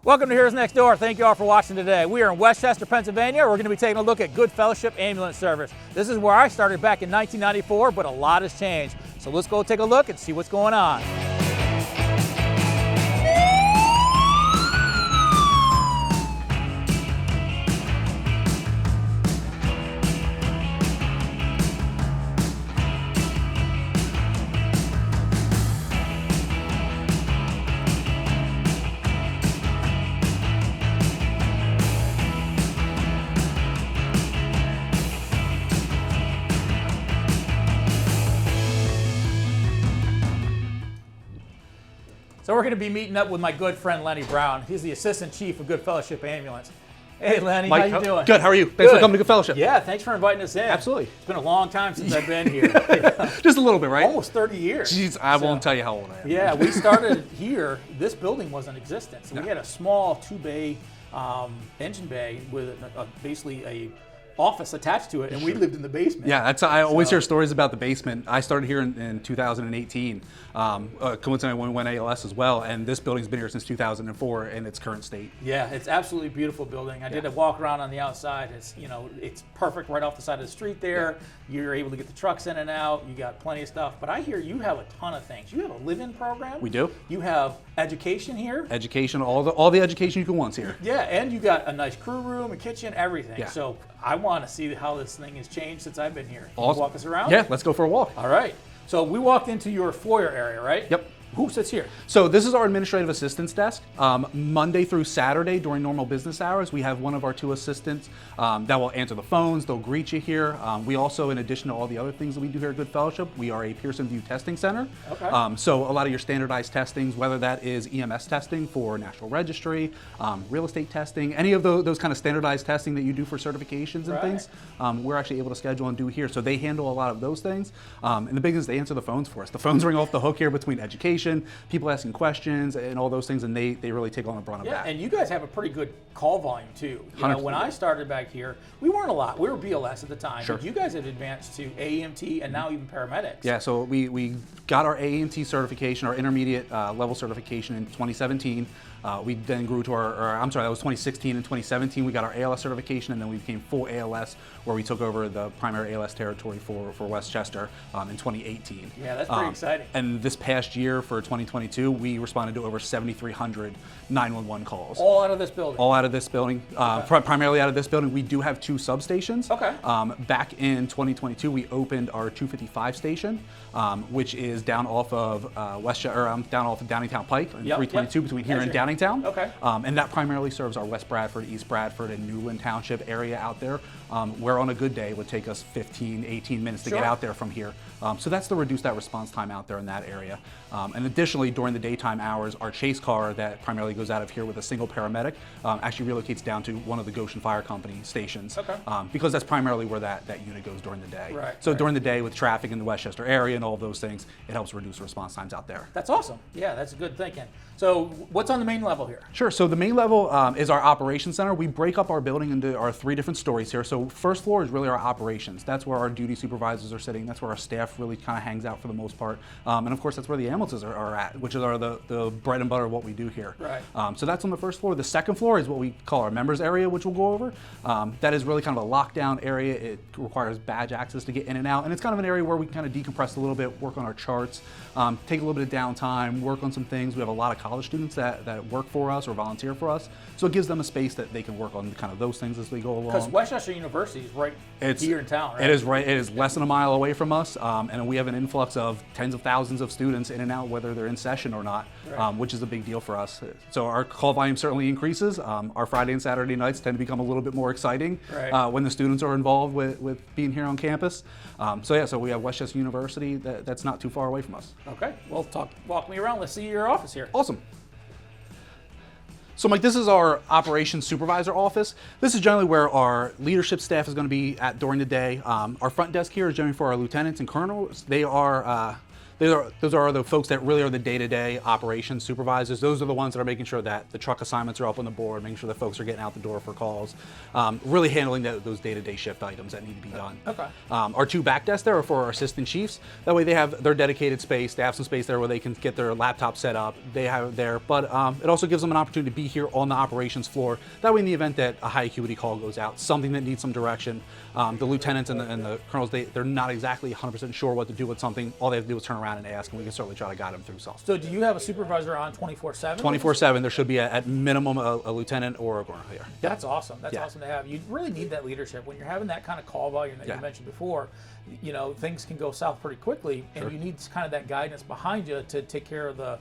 Welcome to Here's Next Door. Thank you all for watching today. We are in Westchester, Pennsylvania. We're going to be taking a look at Good Fellowship Ambulance Service. This is where I started back in 1994, but a lot has changed. So let's go take a look and see what's going on. So we're going to be meeting up with my good friend Lenny Brown. He's the Assistant Chief of Good Fellowship Ambulance. Hey Lenny, Mike, how you doing? Good, how are you? Thanks for coming to Good Fellowship. Yeah, thanks for inviting us in. Absolutely. It's been a long time since I've been here. Just a little bit, right? Almost 30 years. Jeez, I won't tell you how old I am. Yeah, we started here. This building wasn't in existence. We had a small two-bay engine bay with basically a office attached to it, and we lived in the basement. Yeah, I always hear stories about the basement. I started here in 2018. Coincidentally, when we went ALS as well, and this building's been here since 2004 in its current state. Yeah, it's absolutely beautiful building. I did a walk around on the outside. It's it's perfect right off the side of the street there. Yeah. You're able to get the trucks in and out. You got plenty of stuff. But I hear you have a ton of things. You have a live-in program. We do. You have education here. Education, all the education you can want here. Yeah, and you got a nice crew room, a kitchen, everything. Yeah. So I want to see how this thing has changed since I've been here. Can Awesome. you walk us around? Yeah, let's go for a walk. All right. So we walked into your foyer area, right? Yep. Who sits here? So this is our administrative assistance desk. Monday through Saturday during normal business hours, we have one of our two assistants that will answer the phones. They'll greet you here. We also, in addition to all the other things that we do here at Good Fellowship, we are a Pearson VUE testing center. Okay. So a lot of your standardized testings, whether that is EMS testing for National Registry, real estate testing, any of those kind of standardized testing that you do for certifications and things, we're actually able to schedule and do here. So they handle a lot of those things. And the big thing is they answer the phones for us. The phones ring off the hook here between education, people asking questions and all those things, and they really take on the brunt of that. Yeah, and you guys have a pretty good call volume too. You know, when I started back here, we weren't a lot. We were BLS at the time, Sure. but you guys have advanced to AEMT and now even paramedics. Yeah, so we got our AEMT certification, our intermediate level certification in 2017. We then grew to that was 2016 and 2017. We got our ALS certification, and then we became full ALS, where we took over the primary ALS territory for Westchester in 2018. Yeah, that's pretty exciting. And this past year for 2022, we responded to over 7,300 911 calls. All out of this building? All out of this building, primarily out of this building. We do have two substations. Okay. Back in 2022, we opened our 255 station, which is down off of down off of Downingtown Pike, 322 between here and Downingtown. Okay. And that primarily serves our West Bradford, East Bradford, and Newland Township area out there, where on a good day it would take us 15, 18 minutes to get out there from here. So that's to reduce that response time out there in that area. And additionally, during the daytime hours, our chase car that primarily goes out of here with a single paramedic actually relocates down to one of the Goshen Fire Company stations, because that's primarily where that unit goes during the day. So during the day with traffic in the Westchester area and all of those things, it helps reduce response times out there. That's awesome. Yeah, that's good thinking. So what's on the main level here? Sure, so the main level is our operations center. We break up our building into our three different stories here. So first floor is really our operations. That's where our duty supervisors are sitting. That's where our staff really kind of hangs out for the most part. And of course, that's where the ambulances are at, which are the bread and butter of what we do here. Right. So that's on the first floor. The second floor is what we call our members area, which we'll go over. That is really kind of a lockdown area. It requires badge access to get in and out. And it's kind of an area where we can kind of decompress a little bit, work on our charts, take a little bit of downtime, work on some things. We have a lot of college students that work for us or volunteer for us. So it gives them a space that they can work on kind of those things as we go along. Because Westchester University is right here in town, right? It is right. It is less than a mile away from us, and we have an influx of tens of thousands of students in and out, whether they're in session or not, which is a big deal for us. So our call volume certainly increases. Our Friday and Saturday nights tend to become a little bit more exciting when the students are involved with being here on campus. So we have Westchester University that's not too far away from us. Okay, well, walk me around. Let's see your office here. Awesome. So Mike, this is our operations supervisor office. This is generally where our leadership staff is going to be at during the day. Our front desk here is generally for our lieutenants and colonels. They are Those are the folks that really are the day-to-day operations supervisors. Those are the ones that are making sure that the truck assignments are up on the board, making sure that folks are getting out the door for calls, really handling those day-to-day shift items that need to be done. Okay. Our 2 back desks there are for our assistant chiefs. That way they have their dedicated space. They have some space there where they can get their laptop set up. They have it there, but it also gives them an opportunity to be here on the operations floor. That way in the event that a high acuity call goes out, something that needs some direction, the lieutenants and the colonels, they're not exactly 100% sure what to do with something. All they have to do is turn around and ask, and we can certainly try to guide them through something. So do you have a supervisor on 24/7? 24/7, there should be at minimum a lieutenant or a colonel here. That's awesome. That's Yeah. awesome to have. You really need that leadership when you're having that kind of call volume that Yeah. you mentioned before. You know, things can go south pretty quickly, and Sure. you need kind of that guidance behind you to take care of the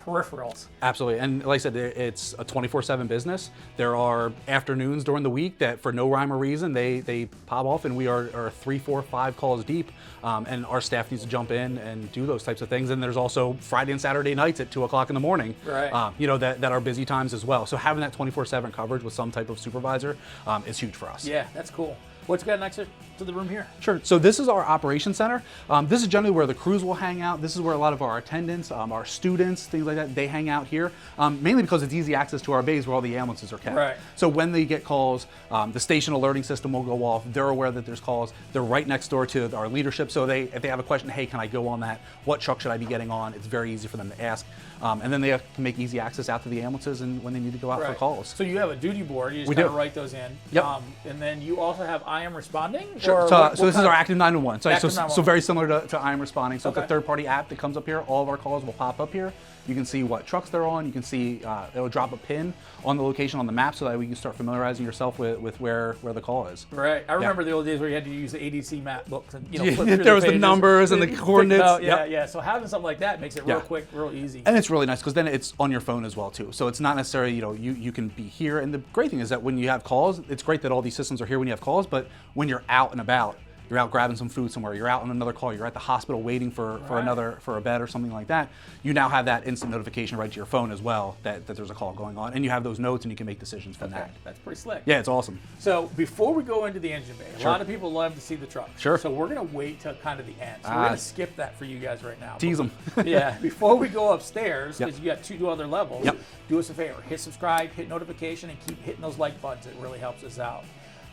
peripherals. Absolutely, and like I said, it's a 24/7 business. There are afternoons during the week that, for no rhyme or reason, they pop off, and we are 3, 4, 5 calls deep, and our staff needs to jump in and do those types of things. And there's also Friday and Saturday nights at 2 o'clock in the morning, Right. you know, that are busy times as well. So having that 24/7 coverage with some type of supervisor is huge for us. Yeah, that's cool. What's got next to the room here? Sure. So this is our operations center. This is generally where the crews will hang out. This is where a lot of our attendants, our students, things like that, they hang out here. Mainly because it's easy access to our bays where all the ambulances are kept. Right. So when they get calls, the station alerting system will go off. They're aware that there's calls. They're right next door to our leadership. So if they have a question, hey, can I go on that? What truck should I be getting on? It's very easy for them to ask. And then they can make easy access out to the ambulances and when they need to go out for Right. calls. So you have a duty board. You just We kind do. of write those in. Yep. And then you also have I am responding? Sure. Or So, what so this is kind our of- active 911. So, Active so 911. very similar to I am responding. So it's Okay. a third-party app that comes up here. All of our calls will pop up here. You can see what trucks they're on. You can see it'll drop a pin on the location on the map so that we can start familiarizing yourself with where the call is. Right. I remember the old days where you had to use the ADC map books and flip through There was the pages. numbers and the Think coordinates. about- Yeah, Yep. yeah. So having something like that makes it real Yeah. quick, real easy. And it's really nice because then it's on your phone as well too. So it's not necessarily, you know, you can be here. And the great thing is that when you have calls, it's great that all these systems are here when you have calls, but when you're out and about, you're out grabbing some food somewhere, you're out on another call, you're at the hospital waiting for a bed or something like that, you now have that instant notification right to your phone as well that there's a call going on, and you have those notes and you can make decisions from that. That's pretty slick. Yeah, it's awesome. So before we go into the engine bay, a Sure. lot of people love to see the truck. Sure. So we're going to wait till kind of the end. So we're Ah. going to skip that for you guys right now. Tease 'em. Yeah. Before we go upstairs, Yep. because you got 2 other levels, Yep. do us a favor. Hit subscribe, hit notification, and keep hitting those like buttons. It really helps us out.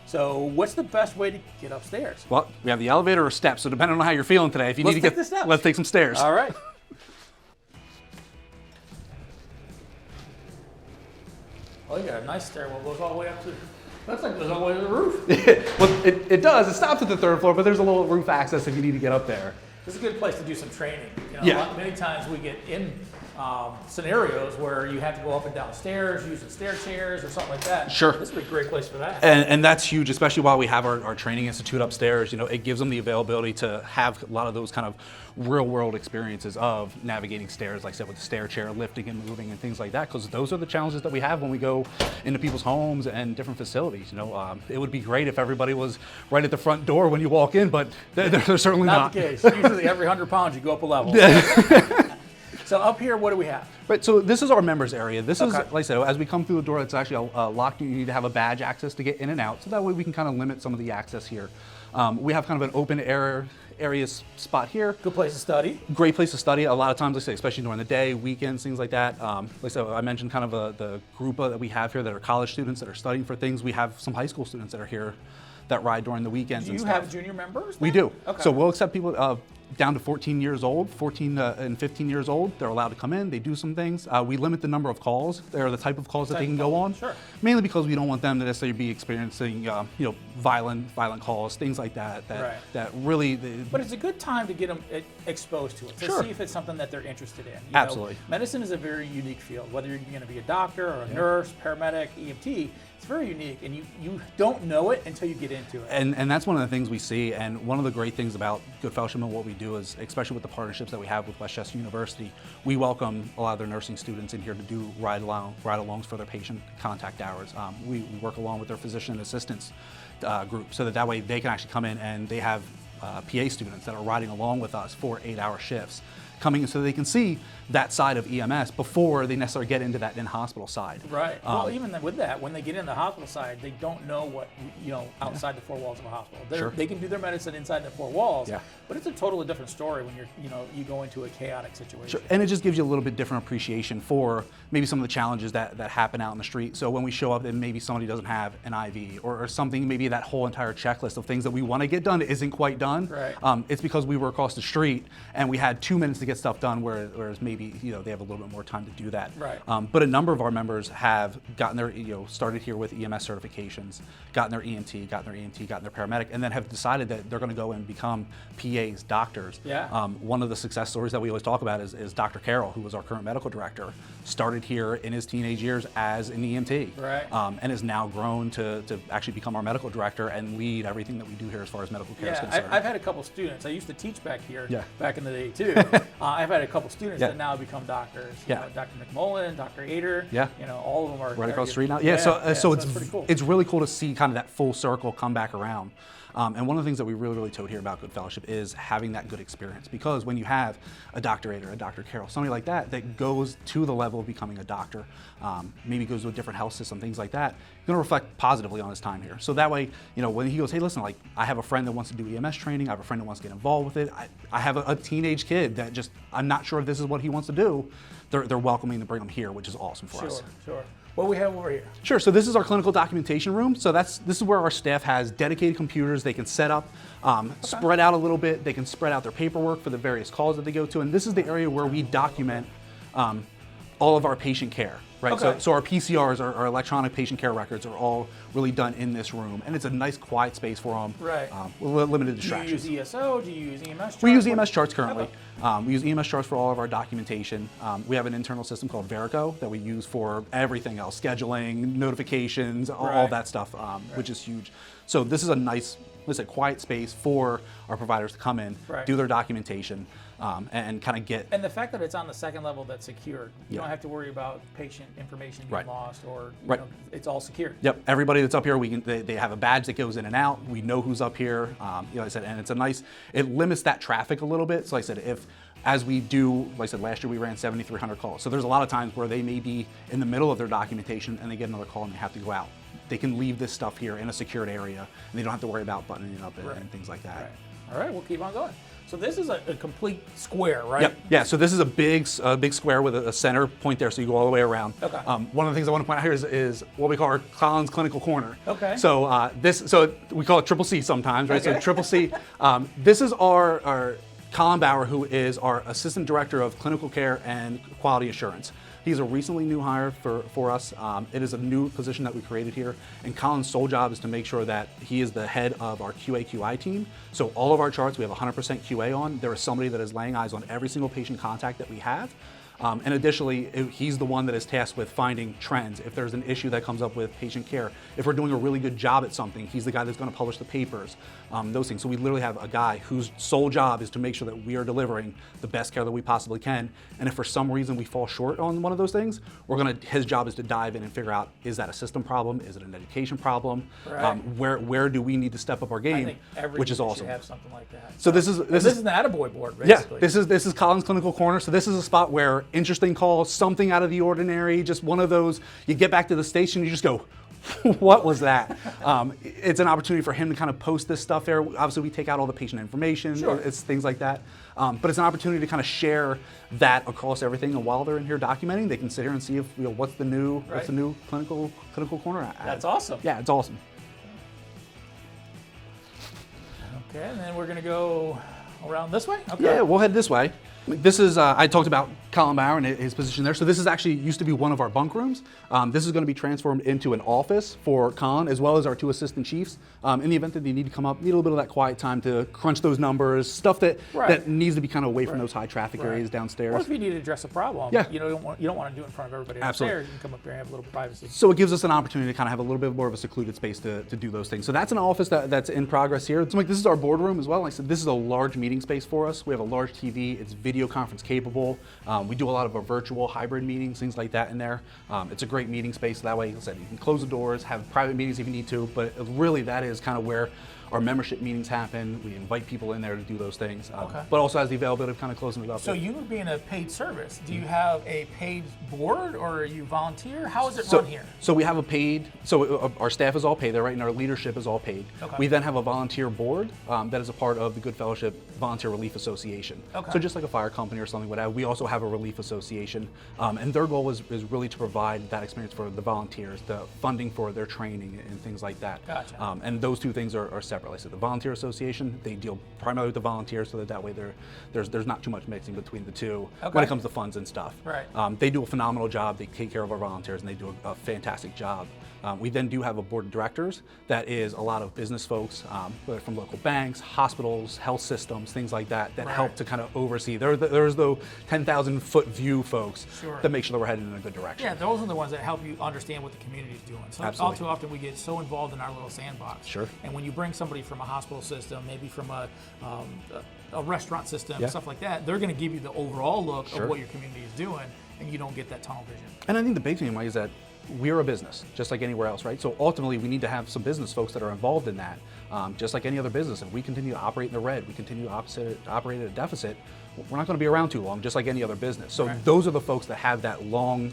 So what's the best way to get upstairs? Well, we have the elevator or steps, so depending on how you're feeling today, if you Let's need to take the steps. let's take some stairs. All right. Oh, you got a nice stairwell. Goes all the way up to. Looks like it goes all the way to the roof. Well, it does. It stops at the 3rd floor, but there's a little roof access if you need to get up there. It's a good place to do some training. You know, Yeah. many times we get in scenarios where you have to go up and down stairs, using stair chairs or something like that. Sure. This would be a great place for that. And that's huge, especially while we have our training institute upstairs. You know, it gives them the availability to have a lot of those kind of real world experiences of navigating stairs, like I said, with the stair chair, lifting and moving and things like that, because those are the challenges that we have when we go into people's homes and different facilities. You know, it would be great if everybody was right at the front door when you walk in, but they're certainly Not not. the case. Usually every 100 pounds you go up a level. So up here, what do we have? Right, so this is our members area. This is, Okay. like I said, as we come through the door, it's actually locked. You need to have a badge access to get in and out. So that way we can kind of limit some of the access here. We have kind of an open area spot here. Good place to study. Great place to study. A lot of times, like I say, especially during the day, weekends, things like that. Like I said, I mentioned kind of the group that we have here that are college students that are studying for things. We have some high school students that are here that ride during the weekends Do and you stuff. have junior members? We then? do. Okay. So we'll accept people down to 14 years old, 14 and 15 years old. They're allowed to come in. They do some things. We limit the number of calls. They're the type of calls that they can go on. Sure. Mainly because we don't want them to necessarily be experiencing, violent calls, things like that. Right. That really. But it's a good time to get them exposed to it, to Sure. see if it's something that they're interested in. You Absolutely. know, medicine is a very unique field. Whether you're going to be a doctor or a nurse, paramedic, EMT, it's very unique, and you don't know it until you get into it. And that's one of the things we see, and one of the great things about Good Fellowship and what we do is, especially with the partnerships that we have with Westchester University, we welcome a lot of their nursing students in here to do ride-alongs for their patient contact hours. We work along with their physician assistants group, so that way they can actually come in and they have PA students that are riding along with us for 8-hour shifts, coming in so they can see that side of EMS before they necessarily get into that in-hospital side. Right. Well, even with that, when they get in the hospital side, they don't know what, outside the four walls of a hospital. Sure. They can do their medicine inside the four walls, Yeah. but it's a totally different story when you go into a chaotic situation. Sure. And it just gives you a little bit different appreciation for maybe some of the challenges that happen out in the street. So when we show up and maybe somebody doesn't have an IV or something, maybe that whole entire checklist of things that we want to get done isn't quite done. Right. It's because we were across the street and we had 2 minutes to get stuff done, whereas maybe they have a little bit more time to do that. Right. But a number of our members have gotten their started here with EMS certifications, gotten their EMT, gotten their paramedic, and then have decided that they're going to go and become PAs, doctors. Yeah. One of the success stories that we always talk about is Dr. Carroll, who was our current medical director, started here in his teenage years as an EMT, Right. And has now grown to actually become our medical director and lead everything that we do here as far as medical care is Yeah, concerned. I've had a couple students. I used to teach back here Yeah. back in the day too. I've had a couple students Yeah. that now become doctors. Yeah. Dr. McMullen, Dr. Ader. Yeah. All of them are Right across the street now. Yeah, so it's pretty cool. it's really cool to see kind of that full circle come back around. And one of the things that we really tote here about Good Fellowship is having that good experience, because when you have a Dr. Ader, a Dr. Carroll, somebody like that goes to the level of becoming a doctor, maybe goes to a different health system, things like that, going to reflect positively on his time here. So that way, when he goes, hey, listen, like I have a friend that wants to do EMS training, I have a friend that wants to get involved with it, I have a teenage kid that just, I'm not sure if this is what he wants to do, they're welcoming to bring him here, which is awesome for us. Sure. What do we have over here? Sure, so this is our clinical documentation room. So this is where our staff has dedicated computers they can set up, spread out a little bit. They can spread out their paperwork for the various calls that they go to. And this is the area where we document all of our patient care, right? Okay. So our PCRs, our electronic patient care records, are all really done in this room. And it's a nice quiet space for them. Right. With limited Do distractions. you use ESO? Do you use EMS charts? We use EMS charts currently. Okay. We use EMS charts for all of our documentation. We have an internal system called Verico that we use for everything else, scheduling, notifications, all Right. that stuff, which is huge. So this is a nice, let's say, quiet space for our providers to come in, Right. do their documentation, and kind of get. And the fact that it's on the second level that's secured, you Yeah. don't have to worry about patient information being Right. lost or Right. it's all secured. Yep, everybody that's up here, they have a badge that goes in and out. We know who's up here. Like I said, and it's it limits that traffic a little bit. So like I said, as we do, like I said, last year we ran 7,300 calls. So there's a lot of times where they may be in the middle of their documentation and they get another call and they have to go out. They can leave this stuff here in a secured area and they don't have to worry about buttoning it up and things like that. Right. All right, we'll keep on going. So this is a complete square, right? Yep. Yeah. So this is a big square with a center point there, so you go all the way around. Okay. One of the things I want to point out here is what we call our Collins Clinical Corner. Okay. So so we call it Triple C sometimes, right? Okay. So Triple C. This is our Colin Bauer, who is our Assistant Director of Clinical Care and Quality Assurance. He's a recently new hire for us. It is a new position that we created here, and Colin's sole job is to make sure that he is the head of our QA/QI team. So all of our charts, we have 100% QA on. There is somebody that is laying eyes on every single patient contact that we have. And additionally, he's the one that is tasked with finding trends. If there's an issue that comes up with patient care, if we're doing a really good job at something, he's the guy that's going to publish the papers, those things. So we literally have a guy whose sole job is to make sure that we are delivering the best care that we possibly can. And if for some reason we fall short on one of those things, his job is to dive in and figure out, is that a system problem? Is it an education problem? Right. Where do we need to step up our I game? think every Which is unit awesome. should have something like that. So this is an attaboy board, basically. yeah, this is Colin's Clinical Corner. So this is a spot where interesting calls, something out of the ordinary, just one of those, you get back to the station, you just go, what was that? It's an opportunity for him to kind of post this stuff there. Obviously, we take out all the patient information, Sure. It's things like that. But it's an opportunity to kind of share that across everything. And while they're in here documenting, they can sit here and see if what's the new clinical corner ad. That's awesome. Yeah, it's awesome. Okay, and then we're going to go around this way? Okay. Yeah, we'll head this way. This is, I talked about Colin Bauer and his position there. So this is actually used to be one of our bunk rooms. This is going to be transformed into an office for Colin, as well as our two assistant chiefs. In the event that they need to come up, need a little bit of that quiet time to crunch those numbers, stuff that needs to be kind of away from those high traffic areas downstairs. Or if you need to address a problem, you don't want to do it in front of everybody Absolutely. upstairs. You can come up here and have a little privacy. So it gives us an opportunity to kind of have a little bit more of a secluded space to do those things. So that's an office that's in progress here. It's like this is our boardroom as well. Like I said, this is a large meeting space for us. We have a large TV. It's video conference capable. We do a lot of our virtual hybrid meetings, things like that in there. It's a great meeting space. That way, like I said, you can close the doors, have private meetings if you need to, but really that is kind of where our membership meetings happen. We invite people in there to do those things, Okay. but also has the availability of kind of closing it up. So you being a paid service, do you have a paid board or are you volunteer? How is it So, run here? so we have a paid, our staff is all paid there, right, and our leadership is all paid. Okay. We then have a volunteer board that is a part of the Good Fellowship Volunteer Relief Association. Okay. So just like a fire company or something like that, we also have a relief association, and their goal is really to provide that experience for the volunteers, the funding for their training and things like that. Gotcha. And those two things are separate. Like I said, the volunteer association, they deal primarily with the volunteers, so that way there's not too much mixing between the two when Okay. it comes to funds and stuff. Right. They do a phenomenal job. They take care of our volunteers, and they do a fantastic job. We then do have a board of directors that is a lot of business folks, whether from local banks, hospitals, health systems, things like that, that help to kind of oversee. There's the 10,000-foot view folks Sure. that make sure that we're headed in a good direction. Yeah, those are the ones that help you understand what the community is doing. So all Absolutely. too often we get so involved in our little sandbox. Sure. And when you bring somebody from a hospital system, maybe from a restaurant system, Yeah. stuff like that, they're going to give you the overall look Sure. of what your community is doing, and you don't get that tunnel vision. And I think the big thing, Mike, is that we're a business, just like anywhere else, right? So ultimately, we need to have some business folks that are involved in that, just like any other business. If we continue to operate in the red, we continue to operate at a deficit, we're not going to be around too long, just like any other business. So Right. those are the folks that have that long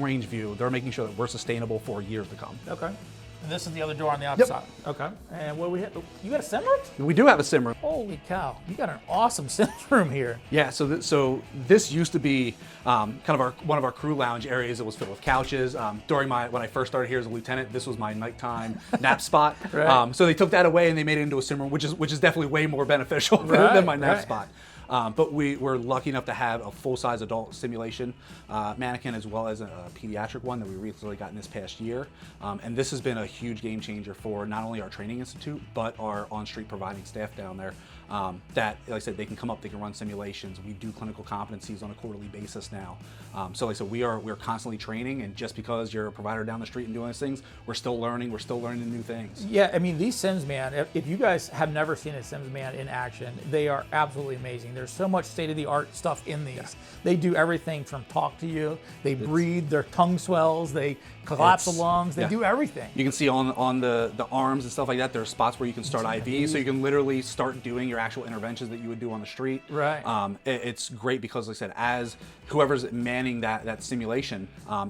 range view. They're making sure that we're sustainable for years to come. Okay. And this is the other door on the outside. Okay. And what we have, you got a sim room? We do have a sim room. Holy cow! You got an awesome sim room here. Yeah, so this used to be kind of one of our crew lounge areas. It was filled with couches. When I first started here as a lieutenant, this was my nighttime nap spot. Right. So they took that away and they made it into a sim room, which is definitely way more beneficial than my nap spot. But we're lucky enough to have a full-size adult simulation mannequin as well as a pediatric one that we recently got in this past year. And this has been a huge game changer for not only our training institute, but our on-street providing staff down there. That, like I said, they can come up, they can run simulations. We do clinical competencies on a quarterly basis now. So like I said, we're constantly training, and just because you're a provider down the street and doing these things, we're still learning new things. Yeah, I mean, these Sims, man, if you guys have never seen a Sims man in action, they are absolutely amazing. There's so much state-of-the-art stuff in these. Yeah. They do everything from talk to you, they breathe, their tongue swells, they collapse the lungs, they do everything. You can see on the arms and stuff like that, there are spots where you can start IV, so you can literally start doing your actual interventions that you would do on the street. Right. It's great because, like I said, as whoever's manning that simulation,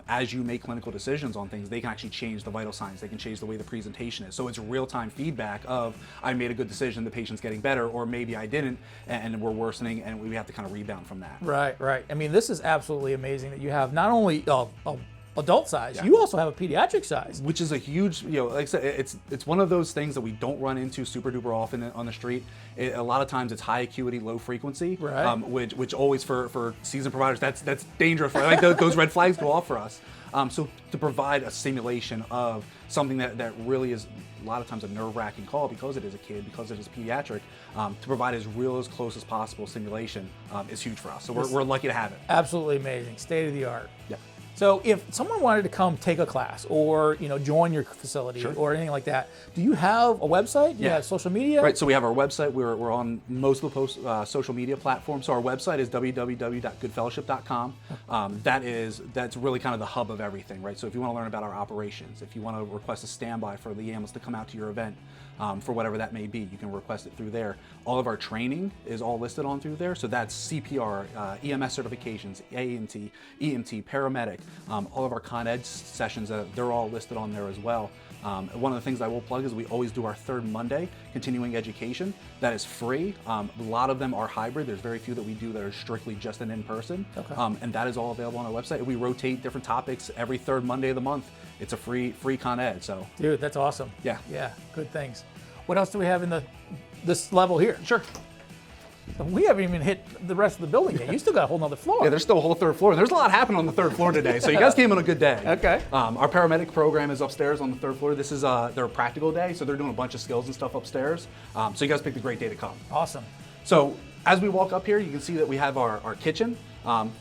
as you make clinical decisions on things, they can actually change the vital signs, they can change the way the presentation is. So it's real-time feedback of, I made a good decision, the patient's getting better, or maybe I didn't, and we're worsening, and we have to kind of rebound from that. Right, right. I mean, this is absolutely amazing that you have not only adult size, you also have a pediatric size. Which is a huge, like I said, it's one of those things that we don't run into super duper often on the street. A lot of times it's high acuity, low frequency, right. Which always for seasoned providers, that's dangerous. Like those red flags go off for us. So to provide a simulation of something that really is a lot of times a nerve-wracking call because it is a kid, because it is pediatric, to provide as real as close as possible simulation is huge for us. So we're lucky to have it. Absolutely amazing, state of the art. Yeah. So if someone wanted to come take a class or join your facility or anything like that, do you have a website? Do you have social media? Right, so we have our website. We're on most of the social media platforms. So our website is www.goodfellowship.com. That's really kind of the hub of everything, right? So if you want to learn about our operations, if you want to request a standby for the ambulance to come out to your event, for whatever that may be, you can request it through there. All of our training is all listed on through there. So that's CPR, EMS certifications, AEMT, EMT, paramedic, all of our Con Ed sessions, they're all listed on there as well. One of the things I will plug is we always do our third Monday continuing education. That is free. A lot of them are hybrid. There's very few that we do that are strictly just an in-person. Okay. And that is all available on our website. We rotate different topics every third Monday of the month. It's a free Con Ed. So, dude, that's awesome. Yeah. Yeah, good things. What else do we have in this level here? Sure. So we haven't even hit the rest of the building yet. You still got a whole nother floor. Yeah, there's still a whole third floor. There's a lot happening on the third floor today, so you guys came on a good day. Okay. Our paramedic program is upstairs on the third floor. This is their practical day, so they're doing a bunch of skills and stuff upstairs. So you guys picked a great day to come. Awesome. So as we walk up here, you can see that we have our kitchen,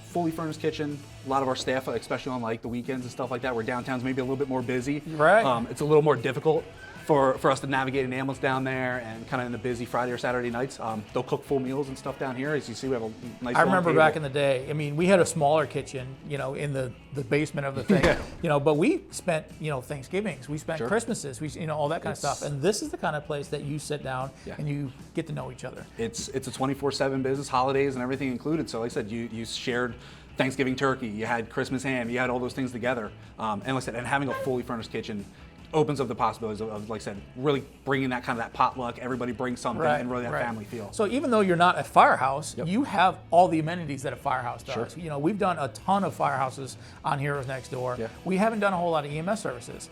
fully furnished kitchen. A lot of our staff, especially on like the weekends and stuff like that, where downtown's maybe a little bit more busy. Right. It's a little more difficult for us to navigate an ambulance down there, and kind of in the busy Friday or Saturday nights, they'll cook full meals and stuff down here. As you see, we have a nice. I remember table. back in the day. I mean, we had a smaller kitchen, in the basement of the thing, but we spent, Thanksgivings, we spent Christmases, we, all that kind of stuff. And this is the kind of place that you sit down and you get to know each other. It's a 24/7 business, holidays and everything included. So like I said, you shared Thanksgiving turkey, you had Christmas ham, you had all those things together. And like I said, and having a fully furnished kitchen opens up the possibilities of, like I said, really bringing that kind of that potluck, everybody brings something, and really that family feel. So even though you're not a firehouse, you have all the amenities that a firehouse does. We've done a ton of firehouses on Heroes Next Door. We haven't done a whole lot of EMS services,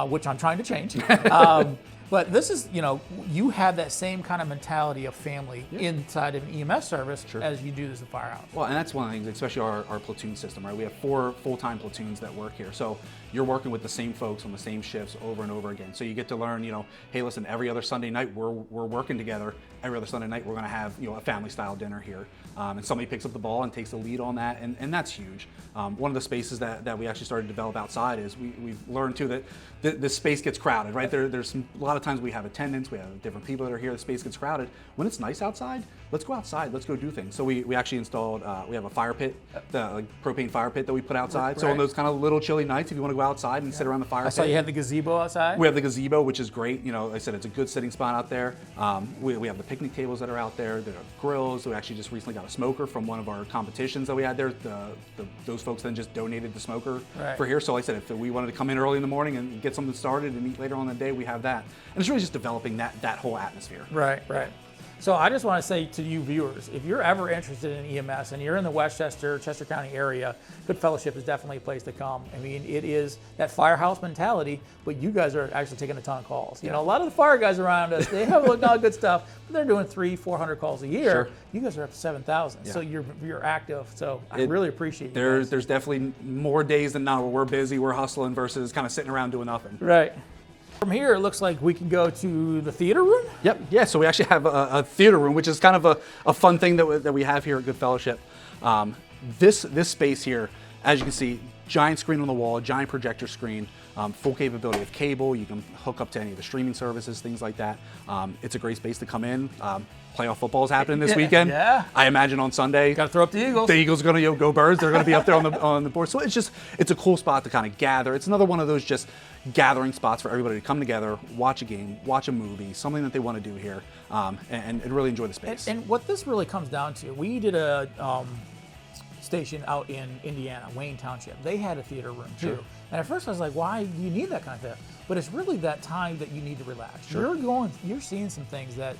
which I'm trying to change. But this is, you have that same kind of mentality of family inside of an EMS service as you do as a firehouse. Well, and that's one of the things, especially our platoon system, right? We have 4 full-time platoons that work here. So you're working with the same folks on the same shifts over and over again. So you get to learn, hey, listen, every other Sunday night we're working together. Every other Sunday night we're going to have, a family-style dinner here. And somebody picks up the ball and takes the lead on that, and that's huge. One of the spaces that we actually started to develop outside is we've learned too that the space gets crowded, right? There's a lot of times we have attendants, we have different people that are here, the space gets crowded. When it's nice outside, let's go outside, let's go do things. So we actually installed, we have a fire pit, the propane fire pit that we put outside. So on those kind of little chilly nights, if you want to go outside and sit around the fire pit. I saw you had the gazebo outside. We have the gazebo, which is great. Like I said, it's a good sitting spot out there. We have the picnic tables that are out there. There are grills. We actually just recently got a smoker from one of our competitions that we had there. Those folks then just donated the smoker for here. So like I said, if we wanted to come in early in the morning and get something started and eat later on in the day, we have that. And it's really just developing that whole atmosphere. Right. So I just want to say to you viewers, if you're ever interested in EMS and you're in the Westchester, Chester County area, Good Fellowship is definitely a place to come. I mean, it is that firehouse mentality, but you guys are actually taking a ton of calls. A lot of the fire guys around us, they have a lot of good stuff, but they're doing 300-400 calls a year. You guys are up to 7,000, so you're active. So I really appreciate you. There's definitely more days than not where we're busy, we're hustling versus kind of sitting around doing nothing. Right. From here, it looks like we can go to the theater room? Yep, yeah, so we actually have a theater room, which is kind of a fun thing that we have here at Good Fellowship. This space here, as you can see, giant screen on the wall, giant projector screen, full capability of cable. You can hook up to any of the streaming services, things like that. It's a great space to come in. Playoff football is happening this weekend. I imagine on Sunday. Got to throw up the Eagles. The Eagles are going to go Birds. They're going to be up there on the board. So it's a cool spot to kind of gather. It's another one of those just gathering spots for everybody to come together, watch a game, watch a movie, something that they want to do here, and really enjoy the space. And what this really comes down to, we did a station out in Indiana, Wayne Township. They had a theater room too. And at first I was like, why do you need that kind of thing? But it's really that time that you need to relax. You're seeing some things that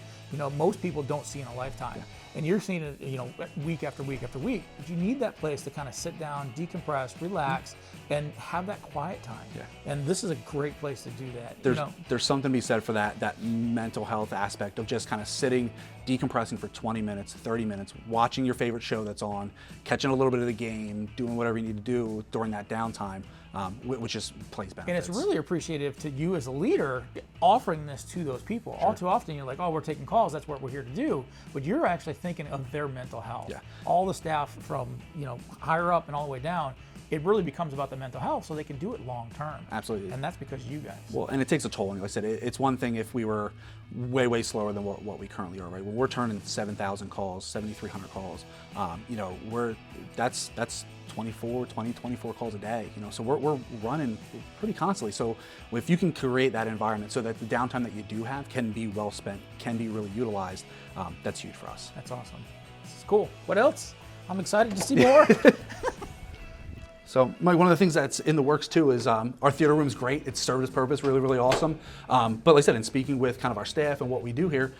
most people don't see in a lifetime. And you're seeing it, week after week after week. But you need that place to kind of sit down, decompress, relax, and have that quiet time. And this is a great place to do that. There's something to be said for that mental health aspect of just kind of sitting, decompressing for 20 minutes, 30 minutes, watching your favorite show that's on, catching a little bit of the game, doing whatever you need to do during that downtime, which just plays benefits. And it's really appreciative to you as a leader offering this to those people. All too often you're like, oh, we're taking calls, that's what we're here to do. But you're actually thinking of their mental health. All the staff from higher up and all the way down, it really becomes about the mental health so they can do it long term. Absolutely. And that's because of you guys. Well, and it takes a toll. Like I said, it's one thing if we were way slower than what we currently are, right? When we're turning 7,000 calls, 7,300 calls, that's 24 calls a day, so we're running pretty constantly. So if you can create that environment so that the downtime that you do have can be well spent, can be really utilized, that's huge for us. That's awesome. This is cool. What else? I'm excited to see more. So, Mike, one of the things that's in the works too is our theater room is great. It's served its purpose, really awesome. But like I said, in speaking with kind of our staff and what we do here,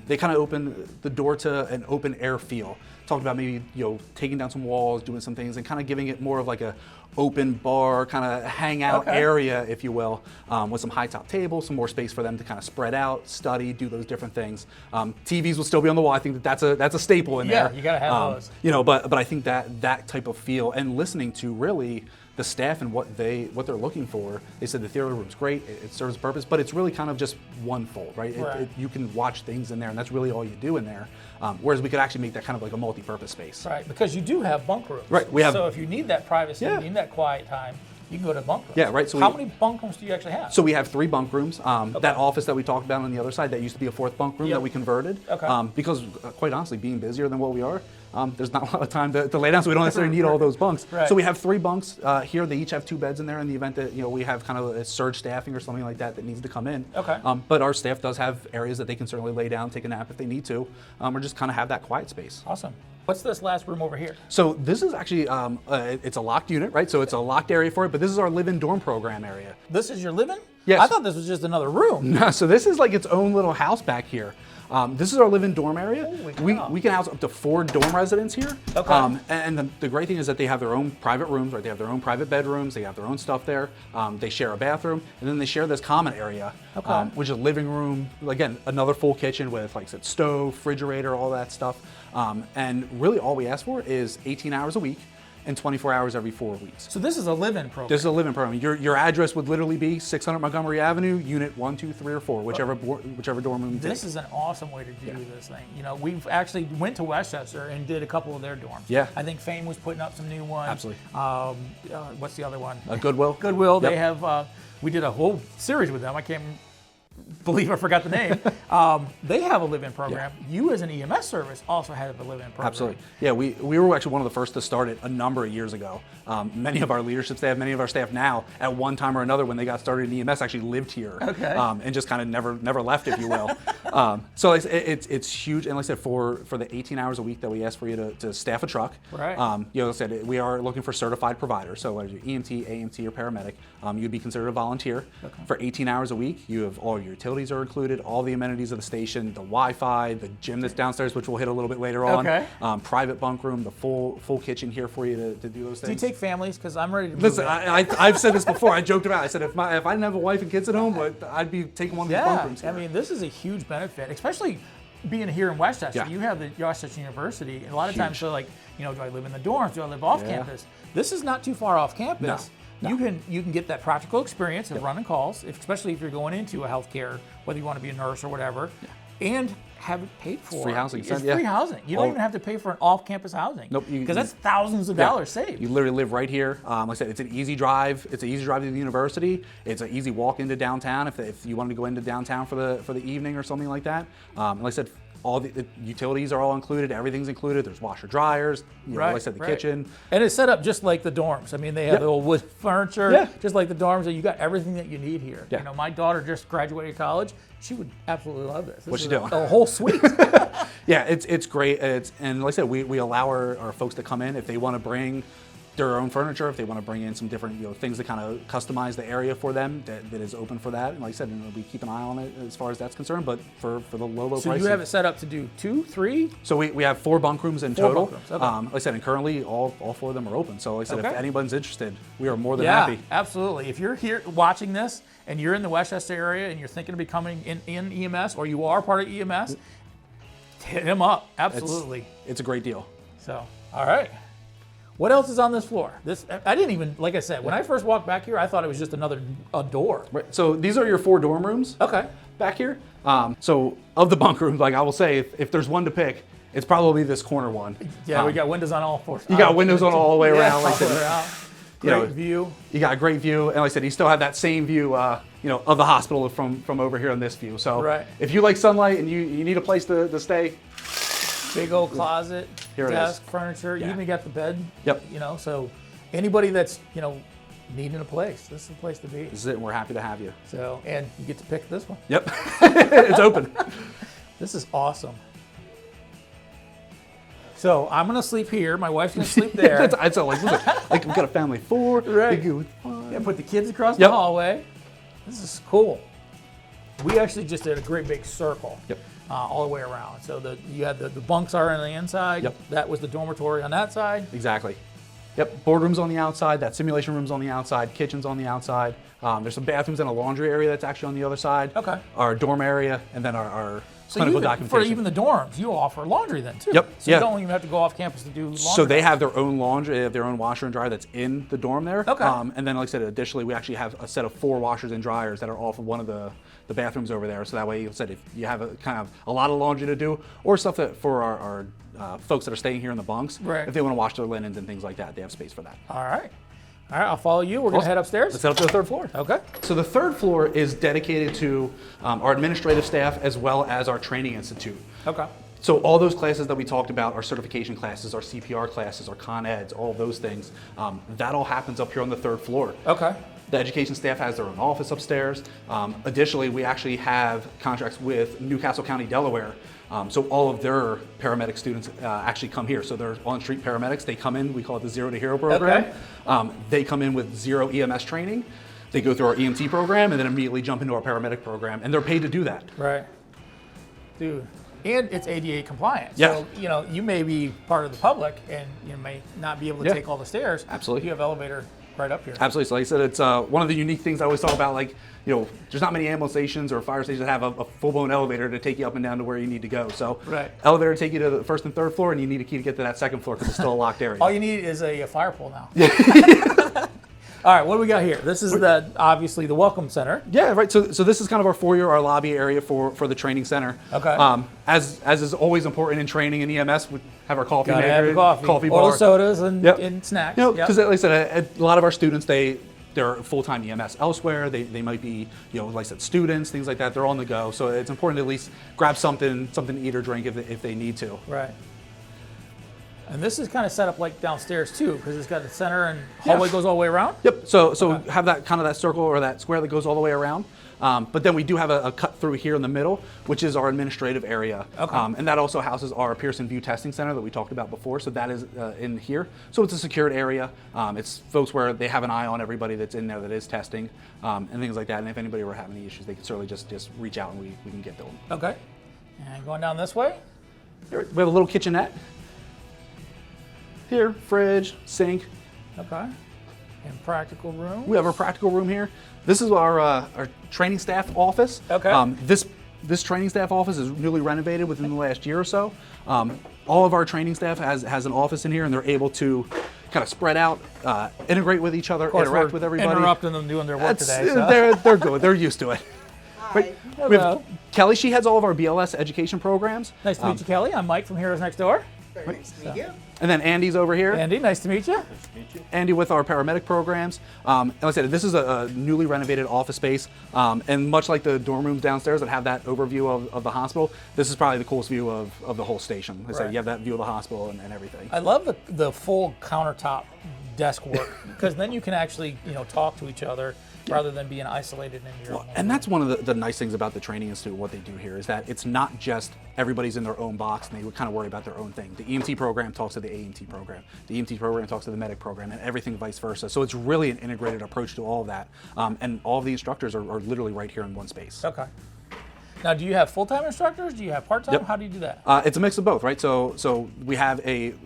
they kind of open the door to an open air feel. Talked about maybe taking down some walls, doing some things, and kind of giving it more of like a open bar kind of hangout area, if you will, with some high top tables, some more space for them to kind of spread out, study, do those different things. TVs will still be on the wall. I think that's a staple in there. Yeah, you gotta have those. But I think that type of feel and listening to really the staff and what they're looking for. They said the theater room's great, it serves a purpose, but it's really kind of just one fold, right? You can watch things in there, and that's really all you do in there. Whereas we could actually make that kind of like a multi-purpose space. Right, because you do have bunk rooms. Right, we have. So if you need that privacy, you need that quiet time, You can go to bunk rooms. Yeah, right. So how many bunk rooms do you actually have? So we have 3 bunk rooms. That office that we talked about on the other side, that used to be a 4th bunk room that we converted. Okay. Because quite honestly, being busier than what we are, there's not a lot of time to lay down, so we don't necessarily need all those bunks. Right. So we have 3 bunks here. They each have 2 beds in there in the event that we have kind of a surge staffing or something like that needs to come in. Okay. But our staff does have areas that they can certainly lay down, take a nap if they need to, or just kind of have that quiet space. Awesome. What's this last room over here? So this is actually, it's a locked unit, right? So it's a locked area for it, but this is our live-in dorm program area. This is your living? Yes. I thought this was just another room. No, so this is like its own little house back here. This is our live-in dorm area. Holy cow. We can house up to 4 dorm residents here. Okay. And the great thing is that they have their own private rooms, right? They have their own private bedrooms. They have their own stuff there. They share a bathroom, and then they share this common area, which is a living room. Again, another full kitchen with, like I said, stove, refrigerator, all that stuff. And really, all we ask for is 18 hours a week and 24 hours every 4 weeks. So this is a live-in program. This is a live-in program. Your address would literally be 600 Montgomery Avenue, Unit 1, 2, 3, or 4, whichever dorm room. This is an awesome way to do this thing. We've actually went to Westchester and did a couple of their dorms. Yeah. I think Fame was putting up some new ones. Absolutely. What's the other one? Goodwill. Goodwill. Yep. They have. We did a whole series with them. I can't believe I forgot the name. They have a live-in program. You as an EMS service also have a live-in program. Absolutely. Yeah, we were actually one of the first to start it a number of years ago. Many of our leadership staff, many of our staff now, at one time or another when they got started in EMS, actually lived here. Okay. And just kind of never left, if you will. So it's huge. And like I said, for the 18 hours a week that we ask for you to staff a truck, Right. like I said, we are looking for certified providers. So whether you're EMT, AMT, or paramedic, you'd be considered a volunteer. Okay. For 18 hours a week, you have all your utilities are included, all the amenities of the station, the Wi-Fi, the gym that's downstairs, which we'll hit a little bit later on. Okay. Private bunk room, the full kitchen here for you to do those things. Do you take families? Because I'm ready to move Listen, in. I've said this before. I joked about it. I said if I didn't have a wife and kids at home, but I'd be taking one of these bunk rooms here. I mean, this is a huge benefit, especially being here in Westchester. Yeah. You have the Westchester University, and a lot of times Huge. they're like, do I live in the dorms? Do I live off campus? This is not too far off campus. No. You can get that practical experience of running calls, especially if you're going into a healthcare, whether you want to be a nurse or whatever, and have it paid for. free housing. It's Yeah. free housing. You don't even have to pay for an off-campus housing. Nope. Because that's thousands of dollars saved. You literally live right here. Like I said, it's an easy drive. It's an easy drive to the university. It's an easy walk into downtown if you wanted to go into downtown for the evening or something like that. Like I said, all the utilities are all included. Everything's included. There's washer dryers. Like I said, the kitchen. And it's set up just like the dorms. I mean, they have the old wood furniture, just like the dorms. And you got everything that you need here. Yeah. My daughter just graduated college. She would absolutely love this. What's she is doing? A whole suite. Yeah, it's great. And like I said, we allow our folks to come in if they want to bring their own furniture, if they want to bring in some different things to kind of customize the area for them that is open for that. And like I said, we keep an eye on it as far as that's concerned, but for the low So price. you have it set up to do 2, 3? So we have 4 bunk rooms in 4 total. bunk rooms, okay. Like I said, and currently all 4 of them are open. So like I said, Okay. if anyone's interested, we are more than Yeah, happy. absolutely. If you're here watching this and you're in the Westchester area and you're thinking of becoming in EMS or you are part of EMS, hit him up. Absolutely. It's a great deal. So, all right. What else is on this floor? I didn't even, like I said, when I first walked back here, I thought it was just a door. Right. So these are your 4 dorm rooms. Okay. Back here. So of the bunk rooms, like I will say, if there's one to pick, it's probably this corner one. Yeah, we got windows on all 4. You got windows on all the way around. Like I all the way said, around. you know, Great view. You got a great view, and like I said, you still have that same view, of the hospital from over here on this view. So if you like sunlight and you need a place to stay, big old closet, Here it desk, is. furniture. You Yeah. even got the bed. Yep. So anybody that's needing a place, this is the place to be. this is it, and we're happy to have you. So and you get to pick this one. Yep, it's open. This is awesome. So I'm gonna sleep here. My wife's gonna sleep there. That's like we've got a family of 4. Right. Big with 5. Yeah, put the kids across the Yep. hallway. This is cool. We actually just did a great big circle. Yep. All the way around. So you had the bunks are on the inside. Yep. That was the dormitory on that side. Exactly. Yep, boardroom's on the outside, that simulation room's on the outside, kitchen's on the outside. There's some bathrooms and a laundry area that's actually on the other side. Okay. Our dorm area, and then our So clinical for documentation. even the dorms, you offer laundry then too. Yep, So yeah. you don't even have to go off campus to do laundry. So they have their own laundry, they have their own washer and dryer that's in the dorm there. Okay. And then, like I said, additionally, we actually have a set of 4 washers and dryers that are off of one of the bathrooms over there. So that way, like I said, if you have a lot of laundry to do, or stuff that for our folks that are staying here in the bunks, Right. if they want to wash their linens and things like that, they have space for that. All right. All right, I'll follow you. We're going to head upstairs. Let's head up to the third floor. Okay. So the third floor is dedicated to our administrative staff as well as our training institute. Okay. So all those classes that we talked about, our certification classes, our CPR classes, our con eds, all of those things, that all happens up here on the third floor. Okay. The education staff has their own office upstairs. Additionally, we actually have contracts with Newcastle County, Delaware. So all of their paramedic students actually come here. So they're on-street paramedics. They come in, we call it the Zero to Hero program. Okay. They come in with zero EMS training. They go through our EMT program and then immediately jump into our paramedic program, and they're paid to do that. Right. Dude. And it's ADA compliant. Yeah. So, you know, you may be part of the public and you may not be able to take all the stairs. Absolutely. You have elevator right up here. Absolutely. So like I said, it's one of the unique things I always talk about, like, you know, there's not many ambulance stations or fire stations that have a full-blown elevator to take you up and down to where you need to go. So elevator take you to the first and third floor, and you need a key to get to that second floor because it's still a locked area. All you need is a fire pole now. All right, what do we got here? This is obviously the Welcome Center. Yeah, right. So this is kind of our foyer, our lobby area for the training center. Okay. As is always important in training in EMS, we have our coffee Gotta maker, have coffee bar, or sodas and snacks. You know, because like I said, a lot of our students, they're full-time EMS elsewhere. They might be, you know, like I said, students, things like that. They're on the go. So it's important to at least grab something to eat or drink if they need to. Right. And this is kind of set up like downstairs too, because it's got the center and hallway goes all the way around. Yep. So have that kind of that circle or that square that goes all the way around. But then we do have a cut through here in the middle, which is our administrative area. Okay. And that also houses our Pearson View Testing Center that we talked about before. So that is in here. So it's a secured area. It's folks where they have an eye on everybody that's in there that is testing and things like that. And if anybody were having any issues, they can certainly just reach out and we can get to them. Okay. And going down this way? Here, we have a little kitchenette. Here, fridge, sink. Okay. And practical room? We have our practical room here. This is our training staff office. Okay. This training staff office is newly renovated within the last year or so. All of our training staff has an office in here, and they're able to kind of spread out, integrate with each other, interact with everybody. Interrupting them doing their work today. So. They're good. They're used to it. Hi. We have Kelly. She heads all of our BLS education programs. Nice to meet you, Kelly. I'm Mike from Heroes Next Door. Very nice to meet you. And then Andy's over here. Andy, nice to meet you. Andy with our paramedic programs. And like I said, this is a newly renovated office space. And much like the dorm rooms downstairs that have that overview of the hospital, this is probably the coolest view of the whole station. Like I said, you have that view of the hospital and everything. I love the full countertop desk work because then you can actually talk to each other rather than being isolated in your own room. And that's one of the nice things about the training institute, what they do here, is that it's not just everybody's in their own box and they kind of worry about their own thing. The EMT program talks to the AMT program. The EMT program talks to the medic program, and everything vice versa. So it's really an integrated approach to all of that. And all of the instructors are literally right here in one space. Okay. Now, do you have full-time instructors? Do you have part-time? Yep. How do you do that? It's a mix of both, right? So we have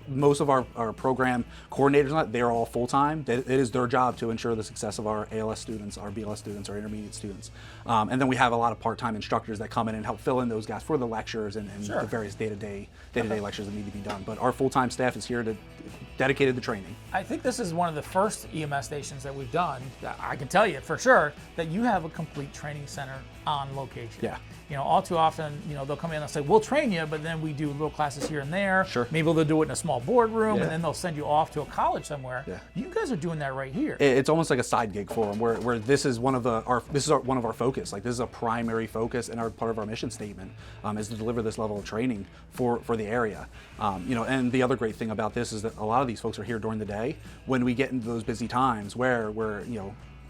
most of our program coordinators, they're all full-time. It is their job to ensure the success of our ALS students, our BLS students, our intermediate students. And then we have a lot of part-time instructors that come in and help fill in those gaps for the lectures and the various day-to-day lectures that need to be done. But our full-time staff is here dedicated to training. I think this is one of the first EMS stations that we've done. I can tell you for sure that you have a complete training center on location. Yeah. All too often, they'll come in and say, we'll train you, but then we do little classes here and there. Sure. Maybe they'll do it in a small boardroom, and then they'll send you off to a college somewhere. Yeah. You guys are doing that right here. It's almost like a side gig for them, where this is one of one of our focus. Like, this is a primary focus and part of our mission statement is to deliver this level of training for the area. And the other great thing about this is that a lot of these folks are here during the day. When we get into those busy times where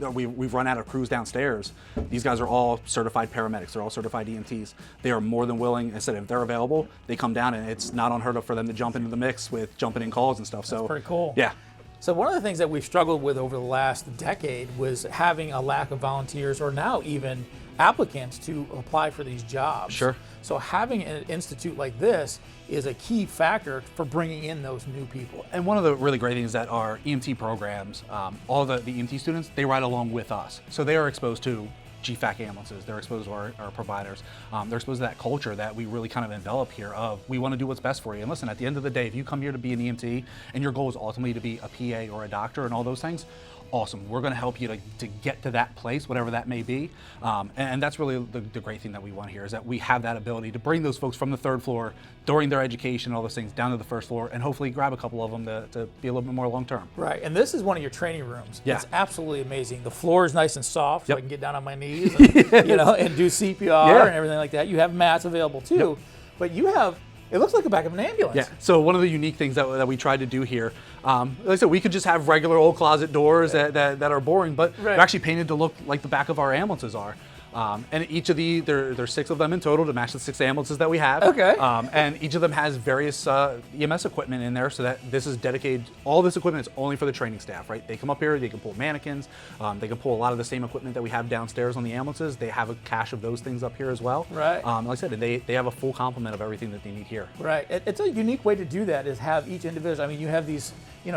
we've run out of crews downstairs, these guys are all certified paramedics. They're all certified EMTs. They are more than willing. I said, if they're available, they come down, and it's not unheard of for them to jump into the mix with jumping in calls and stuff. That's pretty cool. Yeah. So one of the things that we've struggled with over the last decade was having a lack of volunteers, or now even applicants to apply for these jobs. Sure. So having an institute like this is a key factor for bringing in those new people. And one of the really great things is that our EMT programs, all the EMT students, they ride along with us. So they are exposed to GFAC ambulances, they're exposed to our providers, they're exposed to that culture that we really kind of envelop here of, we want to do what's best for you. And listen, at the end of the day, if you come here to be an EMT and your goal is ultimately to be a PA or a doctor and all those things, awesome. We're going to help you to get to that place, whatever that may be. And that's really the great thing that we want here, is that we have that ability to bring those folks from the third floor during their education, all those things, down to the first floor, and hopefully grab a couple of them to be a little bit more long-term. Right, and this is one of your training rooms. Yeah. It's absolutely amazing. The floor is nice and soft, so Yep. I can get down on my knees and, and do CPR Yeah. and everything like that. You have mats available too, Yep. but you have, it looks like the back of an ambulance. Yeah, so one of the unique things that we tried to do here, like I said, we could just have regular old closet doors that are boring, but Right. they're actually painted to look like the back of our ambulances are. And each of there's 6 of them in total to match the 6 ambulances that we have. Okay. And each of them has various EMS equipment in there, so that this is dedicated, all this equipment is only for the training staff, right? They come up here, they can pull mannequins, they can pull a lot of the same equipment that we have downstairs on the ambulances. They have a cache of those things up here as well. Right. Like I said, they have a full complement of everything that they need here. Right. It's a unique way to do that, is have each individual. I mean, you have these,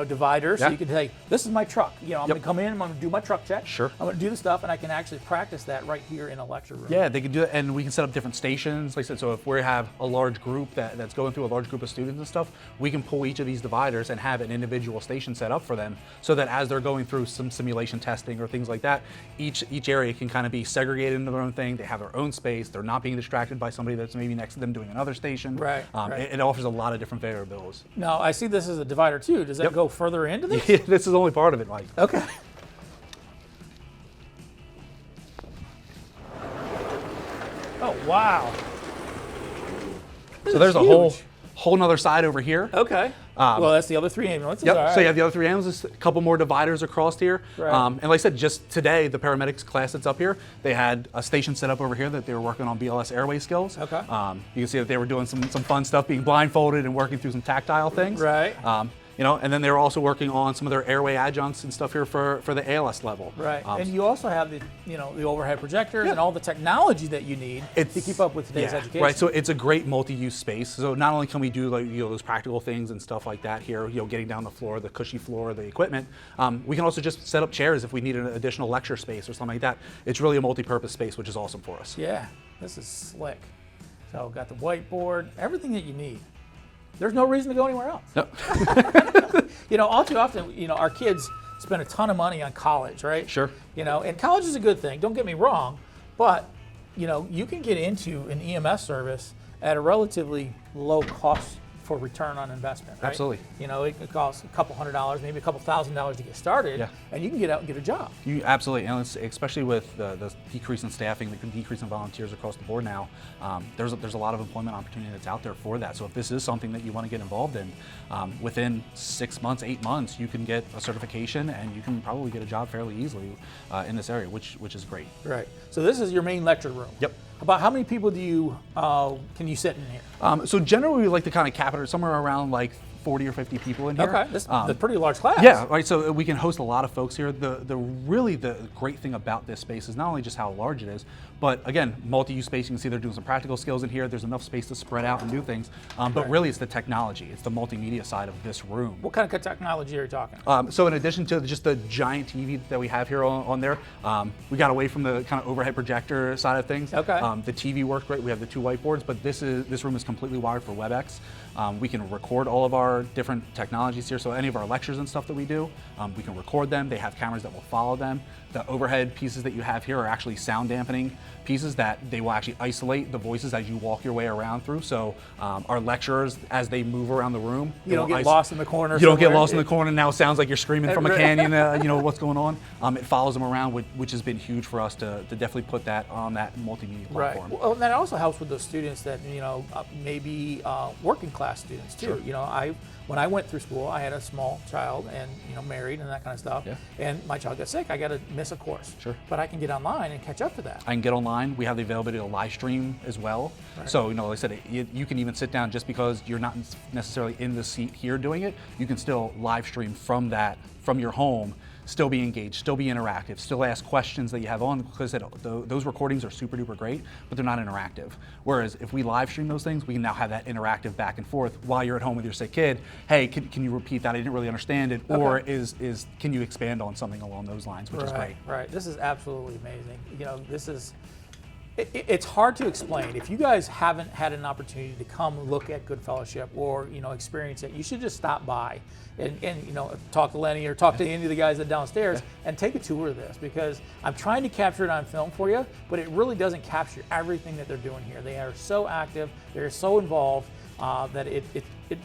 dividers, so Yeah. you can say, this is my truck. I'm Yep. going to come in, I'm going to do my truck check. Sure. I'm going to do the stuff, and I can actually practice that right here in a lecture room. Yeah, they can do it, and we can set up different stations. Like I said, so if we have a large group that's going through a large group of students and stuff, we can pull each of these dividers and have an individual station set up for them, so that as they're going through some simulation testing or things like that, each area can kind of be segregated into their own thing. They have their own space. They're not being distracted by somebody that's maybe next to them doing another station. Right, right. It offers a lot of different variables. Now, I see this as a divider too. Does that Yep. go further into this? This is only part of it, Mike. Okay. Oh, wow. So there's a whole nother side over here. Okay. Well, that's the other 3 ambulances. Yep. All right. So you have the other 3 ambulances, a couple more dividers across here. Right. And like I said, just today, the paramedics class that's up here, they had a station set up over here that they were working on BLS airway skills. Okay. You can see that they were doing some fun stuff, being blindfolded and working through some tactile things. Right. And then they were also working on some of their airway adjuncts and stuff here for the ALS level. Right. And you also have the, the overhead projectors and all the technology that you need to keep up with today's education. Right. So it's a great multi-use space. So not only can we do those practical things and stuff like that here, getting down the floor, the cushy floor, the equipment, we can also just set up chairs if we need an additional lecture space or something like that. It's really a multi-purpose space, which is awesome for us. Yeah, this is slick. So got the whiteboard, everything that you need. There's no reason to go anywhere else. Nope. All too often, our kids spend a ton of money on college, right? Sure. And college is a good thing, don't get me wrong, but, you can get into an EMS service at a relatively low cost for return on investment, right? Absolutely. It costs a couple $100, maybe a couple $1,000 to get started, Yeah. and you can get out and get a job. You absolutely, and especially with the decrease in staffing, the decrease in volunteers across the board now, there's a lot of employment opportunity that's out there for that. So if this is something that you want to get involved in, within 6 months, 8 months, you can get a certification and you can probably get a job fairly easily in this area, which is great. Right. So this is your main lecture room. Yep. About how many people can you sit in here? So generally, we like to kind of cap it somewhere around like 40 or 50 people in here. Okay, this is a pretty large class. Yeah, right. So we can host a lot of folks here. The great thing about this space is not only just how large it is, but again, multi-use space. You can see they're doing some practical skills in here. There's enough space to spread out and do things. But really, it's the technology. It's the multimedia side of this room. What kind of technology are you talking? So in addition to just the giant TV that we have here on there, we got away from the kind of overhead projector side of things. Okay. The TV works great. We have the 2 whiteboards, but this room is completely wired for WebEx. We can record all of our different technologies here. So any of our lectures and stuff that we do, we can record them. They have cameras that will follow them. The overhead pieces that you have here are actually sound dampening pieces that they will actually isolate the voices as you walk your way around through. So our lecturers, as they move around the room, You don't get lost in the corner. you don't get somewhere. lost in the corner. Now it sounds like you're screaming from a canyon. What's going on? It follows them around, which has been huge for us to definitely put that on that multimedia Right. platform. Well, and that also helps with those students that maybe working class students too. Sure. When I went through school, I had a small child and married and that kind of stuff. Yeah. And my child got sick. I got to miss a course. Sure. But I can get online and catch up to that. I can get online. We have the availability to live stream as well. Right. So, like I said, you can even sit down just because you're not necessarily in the seat here doing it. You can still live stream from your home, still be engaged, still be interactive, still ask questions that you have on, because those recordings are super duper great, but they're not interactive. Whereas if we live stream those things, we can now have that interactive back and forth while you're at home with your sick kid. Hey, can you repeat that? I didn't really understand it. Okay. Or can you expand on something along those lines, which is great. Right. This is absolutely amazing. This is It's hard to explain. If you guys haven't had an opportunity to come look at Good Fellowship or experience it, you should just stop by and talk to Lenny or talk to any of the guys that are downstairs and take a tour of this, because I'm trying to capture it on film for you, but it really doesn't capture everything that they're doing here. They are so active, they're so involved that it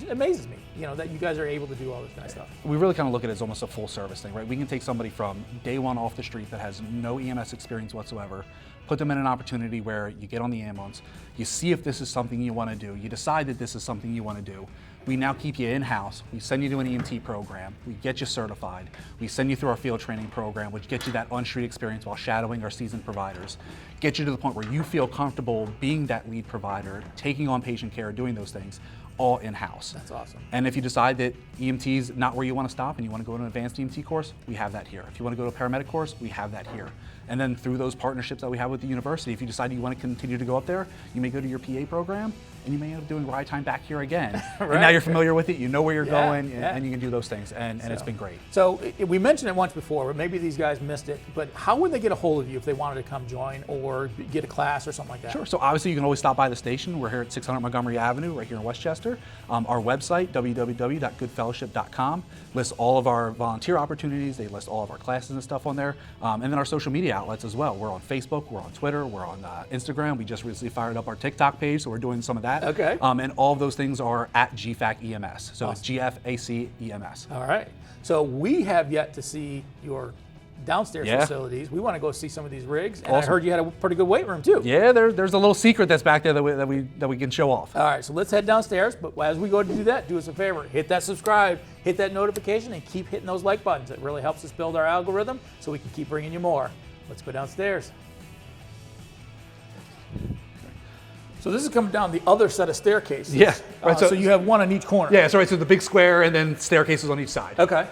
amazes me, that you guys are able to do all this kind of stuff. We really kind of look at it as almost a full service thing, right? We can take somebody from day one off the street that has no EMS experience whatsoever, put them in an opportunity where you get on the ambulance, you see if this is something you want to do, you decide that this is something you want to do. We now keep you in-house, we send you to an EMT program, we get you certified, we send you through our field training program, which gets you that on-street experience while shadowing our seasoned providers, get you to the point where you feel comfortable being that lead provider, taking on patient care, doing those things, all in-house. That's awesome. And if you decide that EMT is not where you want to stop and you want to go to an advanced EMT course, we have that here. If you want to go to a paramedic course, we have that here. And then through those partnerships that we have with the university, if you decide you want to continue to go up there, you may go to your PA program and you may end up doing ride time back here again. Right. And now you're familiar with it, you know where you're going, yeah. and you can do those things. And it's been great. So we mentioned it once before, but maybe these guys missed it. But how would they get a hold of you if they wanted to come join or get a class or something like that? Sure. So obviously you can always stop by the station. We're here at 600 Montgomery Avenue, right here in Westchester. Our website, www.goodfellowship.com, lists all of our volunteer opportunities. They list all of our classes and stuff on there. And then our social media outlets as well. We're on Facebook, we're on Twitter, we're on Instagram. We just recently fired up our TikTok page, so we're doing some of that. Okay. And all of those things are at GFAC EMS. So Awesome. it's GFAC EMS. All right. So we have yet to see your downstairs Yeah. facilities. We want to go see some of these rigs. And Awesome. I heard you had a pretty good weight room too. Yeah, there's a little secret that's back there that we can show off. All right, so let's head downstairs. But as we go to do that, do us a favor. Hit that subscribe, hit that notification, and keep hitting those like buttons. It really helps us build our algorithm so we can keep bringing you more. Let's go downstairs. So this is coming down the other set of staircases. Yeah, right, So so- you have one on each corner. Yeah, so right, so the big square and then staircases on each side. Okay.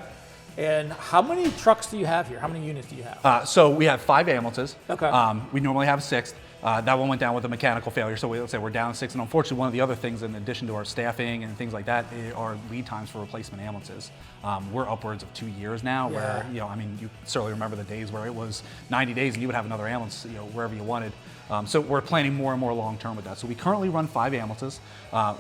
And how many trucks do you have here? How many units do you have? So we have 5 ambulances. Okay. We normally have a 6th. That one went down with a mechanical failure, so let's say we're down 6. And unfortunately, one of the other things, in addition to our staffing and things like that, are lead times for replacement ambulances. We're upwards of 2 years now, where you certainly remember the days where it was 90 days and you would have another ambulance, wherever you wanted. So we're planning more and more long term with that. So we currently run 5 ambulances.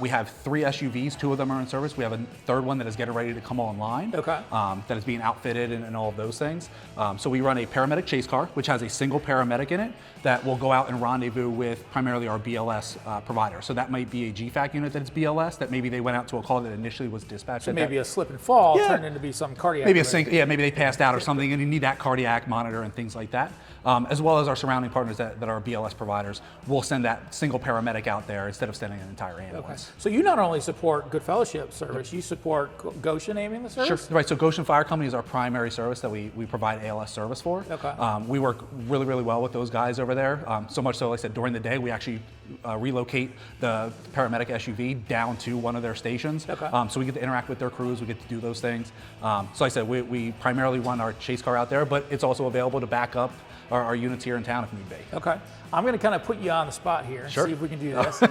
We have 3 SUVs, 2 of them are in service. We have a 3rd one that is getting ready to come online. Okay. That is being outfitted and all of those things. So we run a paramedic chase car, which has a single paramedic in it that will go out and rendezvous with primarily our BLS provider. So that might be a GFAC unit that's BLS, that maybe they went out to a call that initially was dispatched. So at maybe that. a slip and fall Yeah. turned into be some cardiac. Maybe a arrest. sync, maybe they passed out or something, and you need that cardiac monitor and things like that, as well as our surrounding partners that are BLS providers. We'll send that single paramedic out there instead of sending an entire Okay. ambulance. So you not only support Good Fellowship service, you support Goshen Ambulance service? Sure. Right. So Goshen Fire Company is our primary service that we provide ALS service for. Okay. We work really, really well with those guys over there. So much so, like I said, during the day we actually relocate the paramedic SUV down to one of their stations. Okay. So we get to interact with their crews. We get to do those things. So like I said, we primarily run our chase car out there, but it's also available to back up our units here in town if need be. Okay. I'm going to kind of put you on the spot here and Sure. see if we can do this.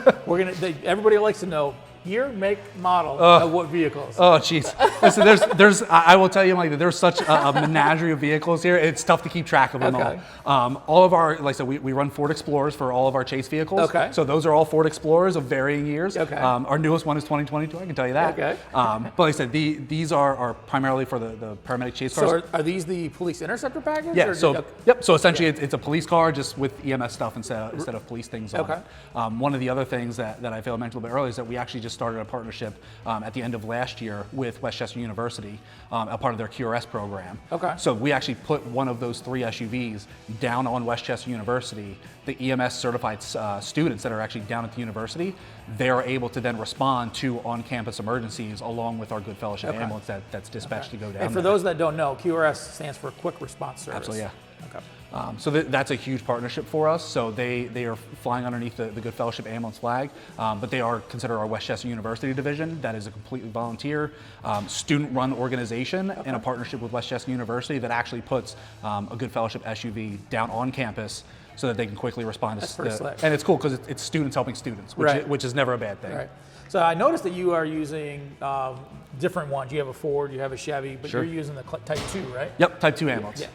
Everybody likes to know year, make, model of what vehicles. Oh, jeez. Listen, I will tell you, Mike, that there's such a menagerie of vehicles here. It's tough to keep track of them Okay. all. All of our, like I said, we run Ford Explorers for all of our chase vehicles. Okay. So those are all Ford Explorers of varying years. Okay. Our newest one is 2022, I can tell you that. Okay. But like I said, these are primarily for the paramedic chase cars. So are these the police interceptor package? Yeah. or- So okay. yep. So essentially, it's a police car just with EMS stuff instead of police things on Okay. it. One of the other things that I failed to mention a little bit earlier is that we actually just started a partnership at the end of last year with Westchester University, a part of their QRS program. Okay. So we actually put one of those 3 SUVs down on Westchester University. The EMS certified students that are actually down at the university, they are able to then respond to on-campus emergencies along with our Good Fellowship Okay. ambulance that's dispatched to go down And for there. those that don't know, QRS stands for Quick Response Service. Absolutely, yeah. Okay. So that's a huge partnership for us. So they are flying underneath the Good Fellowship ambulance flag, but they are considered our Westchester University division. That is a completely volunteer, student-run organization in a partnership with Westchester University that actually puts a Good Fellowship SUV down on campus so that they can quickly respond. That's pretty slick. And it's cool because it's students helping students, Right. which is never a bad thing. Right. So I noticed that you are using different ones. You have a Ford, you have a Chevy, but Sure. you're using the Type 2, right? Yep, Type 2 ambulance. Yeah.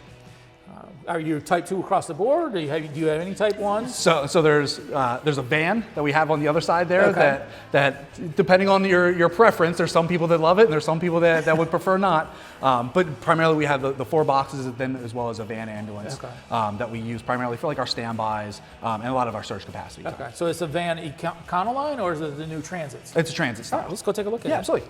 Are you type 2 across the board? Do you have any type 1s? So there's a van that we have on the other side there Okay. that depending on your preference, there's some people that love it and there's some people that would prefer not. But primarily we have the 4 boxes then as well as a van ambulance that we use primarily for like our standbys and a lot of our surge capacity. Okay, so it's a van Econoline or is it the new Transits? It's a transit All style. right, let's go take a look at it. Yeah, absolutely.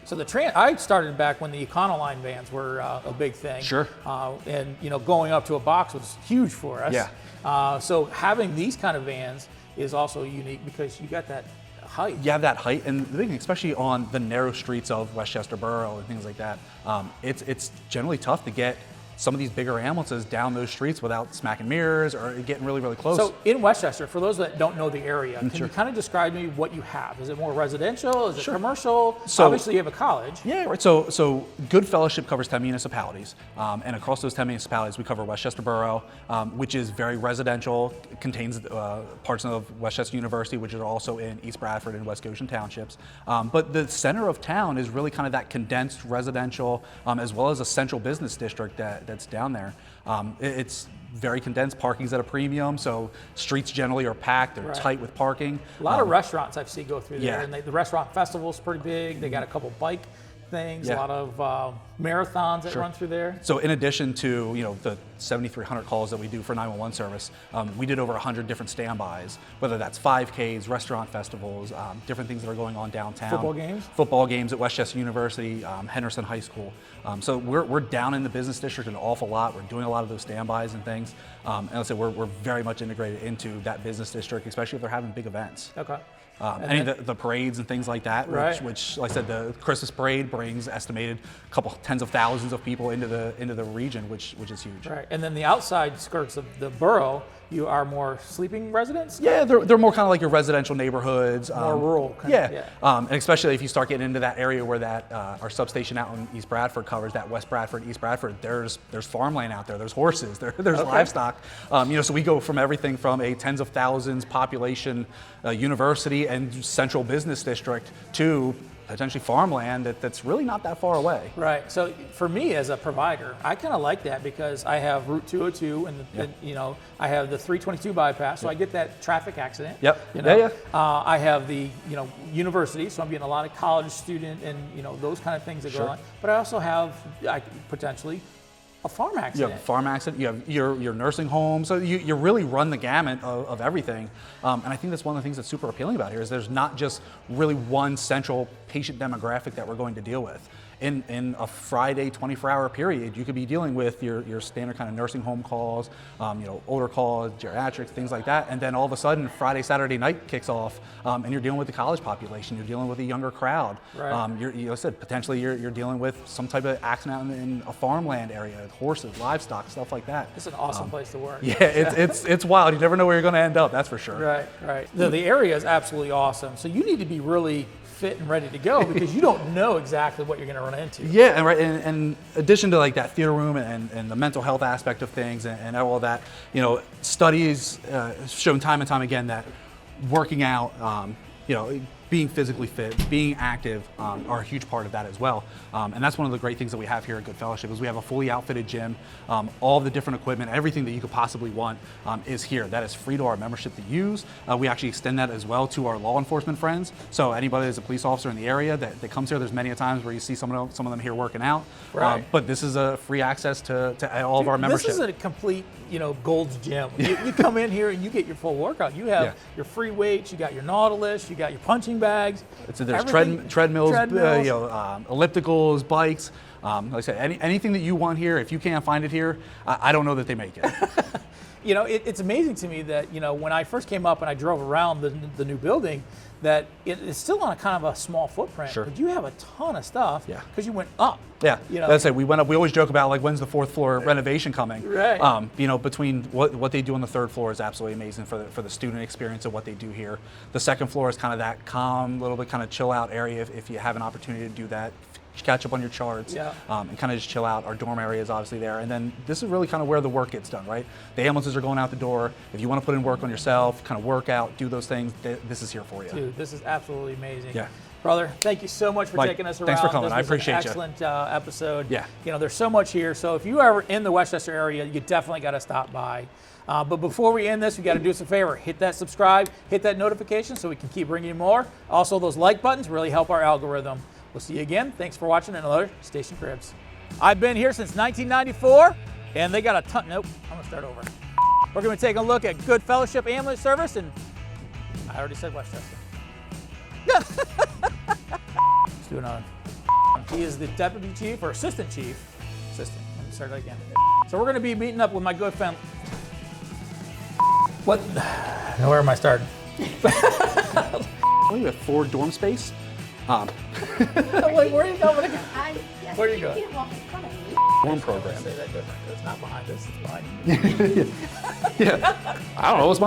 So I started back when the Econoline vans were a big thing. Sure. And going up to a box was huge for us. Yeah. So having these kind of vans is also unique because you got that height. You have that height, and the big thing, especially on the narrow streets of Westchester Borough and things like that, it's generally tough to get some of these bigger ambulances down those streets without smacking mirrors or getting really, really close. So in Westchester, for those that don't know the area, can Sure. you kind of describe to me what you have? Is it more residential? Is it Sure. commercial? So- Obviously you have a college. Yeah, right. So Good Fellowship covers 10 municipalities, and across those 10 municipalities, we cover Westchester Borough, which is very residential, contains parts of Westchester University, which are also in East Bradford and West Goshen townships. But the center of town is really kind of that condensed residential, as well as a central business district that's down there. It's very condensed. Parking's at a premium, so streets generally are packed. They're Right. tight with parking. A lot of restaurants I've seen go through there, Yeah. and the restaurant festival's pretty big. They got a couple bike things, Yeah. a lot of marathons that Sure. run through there. So in addition to the 7,300 calls that we do for 911 service, we did over 100 different standbys, whether that's 5Ks, restaurant festivals, different things that are going on downtown. Football games at Westchester University, Henderson High School. So we're down in the business district an awful lot. We're doing a lot of those standbys and things. And let's say we're very much integrated into that business district, especially if they're having big events. Okay. Any of the parades and things like that, Right. which, like I said, the Christmas parade brings estimated a couple tens of thousands of people into the region, which is huge. Right. And then the outside skirts of the borough, you are more sleeping residents? Yeah, they're more kind of like your residential neighborhoods. More rural. Yeah. And especially if you start getting into that area where that our substation out in East Bradford covers, that West Bradford, East Bradford, there's farmland out there, there's horses, there's livestock. So we go from everything from a tens of thousands population university and central business district to potentially farmland that's really not that far away. Right. So for me as a provider, I kind of like that because I have Route 202 and I have the 322 bypass, so I get that traffic accident. Yep. I have the university, so I'm getting a lot of college student and those kind of things that go on. But I also have potentially a farm You accident. have a farm accident, you have your nursing home, so you really run the gamut of everything. And I think that's one of the things that's super appealing about here is there's not just really one central patient demographic that we're going to deal with. In a Friday 24-hour period, you could be dealing with your standard kind of nursing home calls, older calls, geriatrics, things like that, and then all of a sudden Friday, Saturday night kicks off, and you're dealing with the college population, you're dealing with a younger crowd. Right. You said potentially you're dealing with some type of accident in a farmland area, horses, livestock, stuff like that. It's an awesome place to work. Yeah, it's wild. You never know where you're going to end up. That's for sure. Right. The area is absolutely awesome. So you need to be really fit and ready to go because you don't know exactly what you're going to run into. Yeah, and right. And in addition to like that theater room and the mental health aspect of things and all that, studies shown time and time again that working out, being physically fit, being active are a huge part of that as well. And that's one of the great things that we have here at Good Fellowship is we have a fully outfitted gym. All the different equipment, everything that you could possibly want is here. That is free to our membership to use. We actually extend that as well to our law enforcement friends. So anybody that's a police officer in the area that comes here, there's many a times where you see some of them here working out. Right. But this is a free access to all of our membership. This is a complete, Gold's Gym. You come in here and you get your full workout. You have your free weights, you got your Nautilus, you got your punching bags. There's everything. treadmills, ellipticals, bikes. Like I said, anything that you want here, if you can't find it here, I don't know that they make it. It's amazing to me that, when I first came up and I drove around the new building, that it is still on a kind of a small footprint. Sure. But you have a ton of stuff Yeah. because you went up. Yeah, that's it. We went up. We always joke about like when's the fourth floor renovation coming. Right. Between what they do on the third floor is absolutely amazing for the student experience of what they do here. The second floor is kind of that calm, little bit kind of chill out area if you have an opportunity to do that. Catch up on your charts and kind of just chill out. Our dorm area is obviously there. And then this is really kind of where the work gets done, right? The ambulances are going out the door. If you want to put in work on yourself, kind of work out, do those things, this is here for you. Dude, this is absolutely amazing. Yeah. Brother, thank you so much for Mike, taking us around. thanks for coming. This I was appreciate an you. excellent episode. Yeah. You know, there's so much here. So if you are in the Westchester area, you definitely got to stop by. But before we end this, we got to do us a favor. Hit that subscribe, hit that notification so we can keep bringing you more. Also, those like buttons really help our algorithm. We'll see you again. Thanks for watching another Station Cribs. I've been here since 1994, and they got a ton. Nope, I'm going to start over. We're going to take a look at good Fellowship Ambulance Service, and I already said Westchester. Let's do another. He is the deputy chief or assistant chief. Assistant. Let me start that again. So we're going to be meeting up with my good friend. What? Now where am I starting? We have 4 dorm space. Wait, where are you going? Where are you going? Dorm program. Say that different. It's not behind us. It's behind you. Yeah. I don't know. It's mine.